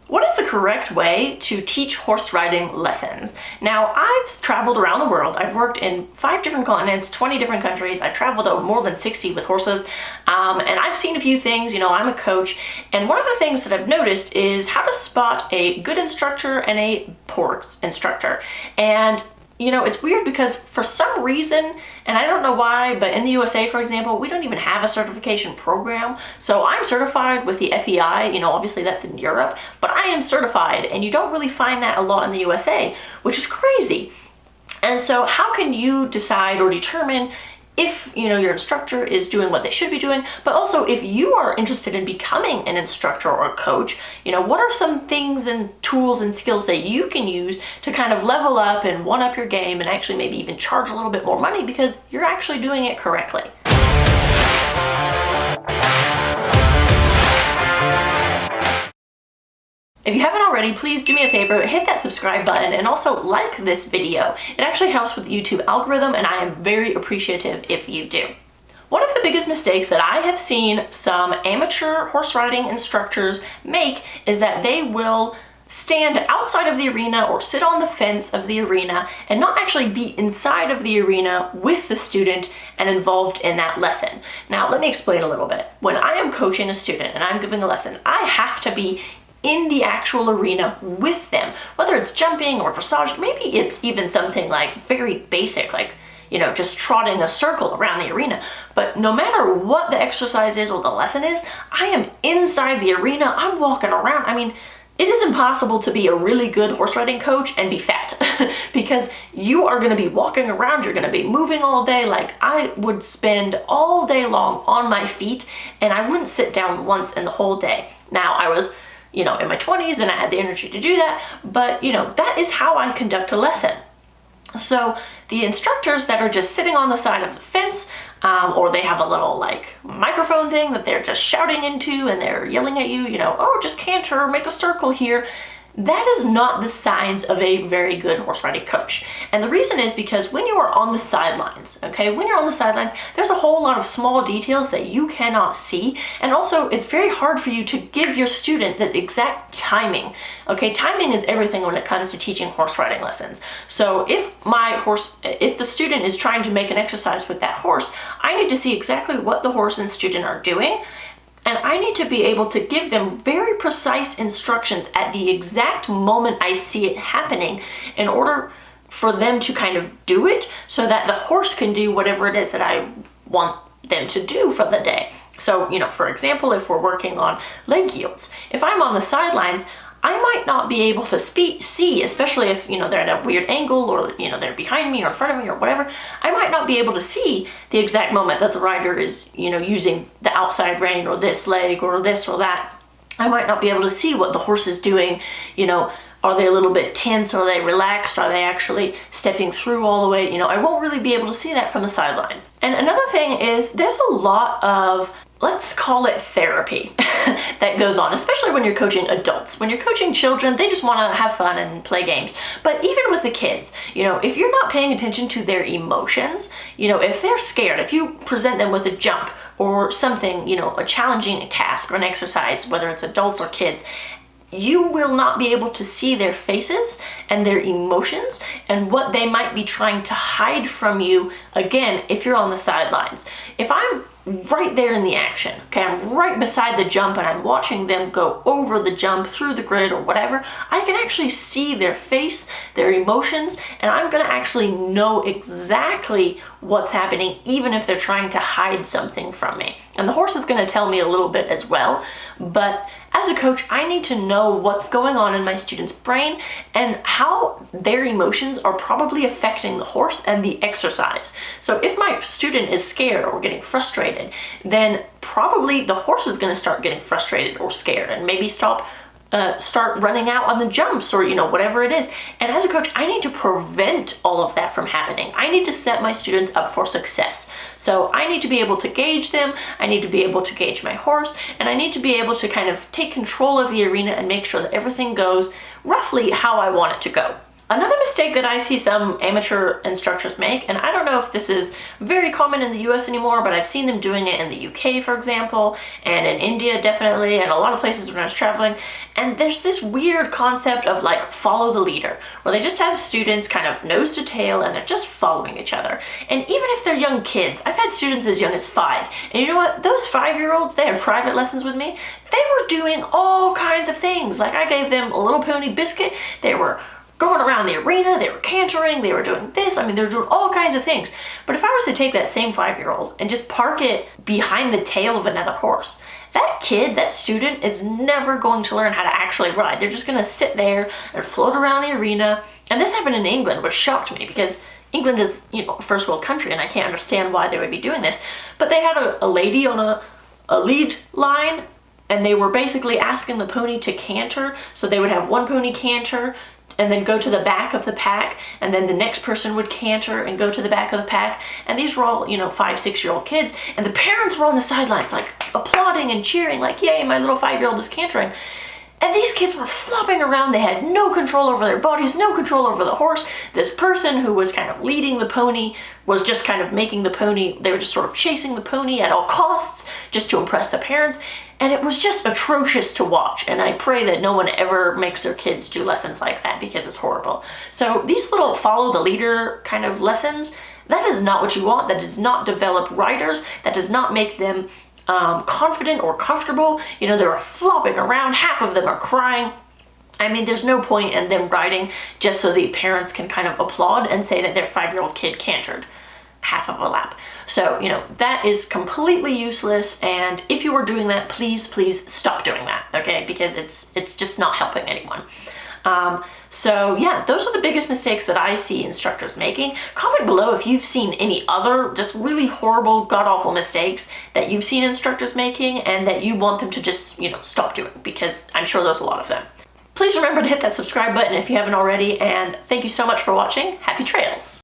What is the correct way to teach horse riding lessons? Now, I've traveled around the world. I've worked in 5 different continents, 20 different countries. I've traveled to more than 60 with horses, and I've seen a few things. You know, I'm a coach, and one of the things that I've noticed is how to spot a good instructor and a poor instructor. And you know, it's weird because for some reason, and I don't know why, but in the USA, for example, we don't even have a certification program. So I'm certified with the FEI, you know, obviously that's in Europe, but I am certified, and you don't really find that a lot in the USA, which is crazy. And so how can you decide or determine if, you know, your instructor is doing what they should be doing, but also if you are interested in becoming an instructor or a coach, you know, what are some things and tools and skills that you can use to kind of level up and one up your game and actually maybe even charge a little bit more money because you're actually doing it correctly. If you haven't already, please do me a favor, hit that subscribe button and also like this video. It actually helps with the YouTube algorithm, and I am very appreciative if you do. One of the biggest mistakes that I have seen some amateur horse riding instructors make is that they will stand outside of the arena or sit on the fence of the arena and not actually be inside of the arena with the student and involved in that lesson. Now, let me explain a little bit. When I am coaching a student and I'm giving a lesson, I have to be in the actual arena with them, whether it's jumping or dressage. Maybe it's even something like very basic, like, you know, just trotting a circle around the arena. But no matter what the exercise is or the lesson is, I am inside the arena. I'm walking around. I mean, it is impossible to be a really good horse riding coach and be fat because you are going to be walking around, you're going to be moving all day. Like, I would spend all day long on my feet and I wouldn't sit down once in the whole day. Now, I was, you know, in my 20s and I had the energy to do that, but you know, that is how I conduct a lesson. So the instructors that are just sitting on the side of the fence, or they have a little like microphone thing that they're just shouting into and they're yelling at you, you know, oh, just canter, make a circle here. That is not the signs of a very good horse riding coach. And the reason is because when you are on the sidelines, okay, when you're on the sidelines, there's a whole lot of small details that you cannot see. And also it's very hard for you to give your student the exact timing. Okay, timing is everything when it comes to teaching horse riding lessons. So if the student is trying to make an exercise with that horse, I need to see exactly what the horse and student are doing. And I need to be able to give them very precise instructions at the exact moment I see it happening in order for them to kind of do it so that the horse can do whatever it is that I want them to do for the day. So, you know, for example, if we're working on leg yields, if I'm on the sidelines, I might not be able to see, especially if, you know, they're at a weird angle or, you know, they're behind me or in front of me or whatever. I might not be able to see the exact moment that the rider is, you know, using the outside rein or this leg or this or that. I might not be able to see what the horse is doing. You know, are they a little bit tense? Are they relaxed? Are they actually stepping through all the way? You know, I won't really be able to see that from the sidelines. And another thing is there's a lot of, let's call it therapy that goes on, especially when you're coaching adults. When you're coaching children, they just want to have fun and play games. But even with the kids, you know, if you're not paying attention to their emotions, you know, if they're scared, if you present them with a jump or something, you know, a challenging task or an exercise, whether it's adults or kids, you will not be able to see their faces and their emotions and what they might be trying to hide from you, again, if you're on the sidelines. If I'm right there in the action, okay, I'm right beside the jump and I'm watching them go over the jump, through the grid or whatever, I can actually see their face, their emotions, and I'm gonna actually know exactly what's happening, even if they're trying to hide something from me. And the horse is gonna tell me a little bit as well, but as a coach, I need to know what's going on in my student's brain and how their emotions are probably affecting the horse and the exercise. So if my student is scared or getting frustrated, then probably the horse is going to start getting frustrated or scared and maybe start running out on the jumps or, you know, whatever it is. And as a coach, I need to prevent all of that from happening. I need to set my students up for success. So I need to be able to gauge them, I need to be able to gauge my horse, and I need to be able to kind of take control of the arena and make sure that everything goes roughly how I want it to go. Another mistake that I see some amateur instructors make, and I don't know if this is very common in the US anymore, but I've seen them doing it in the UK, for example, and in India definitely, and a lot of places when I was traveling, and there's this weird concept of like follow the leader, where they just have students kind of nose to tail and they're just following each other. And even if they're young kids, I've had students as young as 5, and you know what? Those 5-year-olds, they had private lessons with me, they were doing all kinds of things. Like I gave them a little pony biscuit, they were going around the arena, they were cantering, they were doing this, I mean, they were doing all kinds of things. But if I was to take that same 5-year-old and just park it behind the tail of another horse, that kid, that student, is never going to learn how to actually ride. They're just gonna sit there and float around the arena. And this happened in England, which shocked me because England is, you know, a first world country, and I can't understand why they would be doing this. But they had a lady on a lead line, and they were basically asking the pony to canter. So they would have one pony canter, and then go to the back of the pack, and then the next person would canter and go to the back of the pack. And these were all, you know, 5-6-year-old kids, and the parents were on the sidelines like applauding and cheering like, yay, my little 5-year-old is cantering. And these kids were flopping around. They had no control over their bodies, no control over the horse. This person who was kind of leading the pony was just kind of making the pony, they were just sort of chasing the pony at all costs just to impress the parents. And it was just atrocious to watch. And I pray that no one ever makes their kids do lessons like that because it's horrible. So these little follow the leader kind of lessons, that is not what you want. That does not develop riders. That does not make them confident or comfortable. You know, they're flopping around, half of them are crying. I mean, there's no point in them riding just so the parents can kind of applaud and say that their 5-year-old kid cantered half of a lap. So, you know, that is completely useless, and if you are doing that, please stop doing that, okay? Because it's just not helping anyone. So yeah, those are the biggest mistakes that I see instructors making. Comment below if you've seen any other just really horrible, god-awful mistakes that you've seen instructors making and that you want them to just, you know, stop doing, because I'm sure there's a lot of them. Please remember to hit that subscribe button if you haven't already, and thank you so much for watching. Happy trails!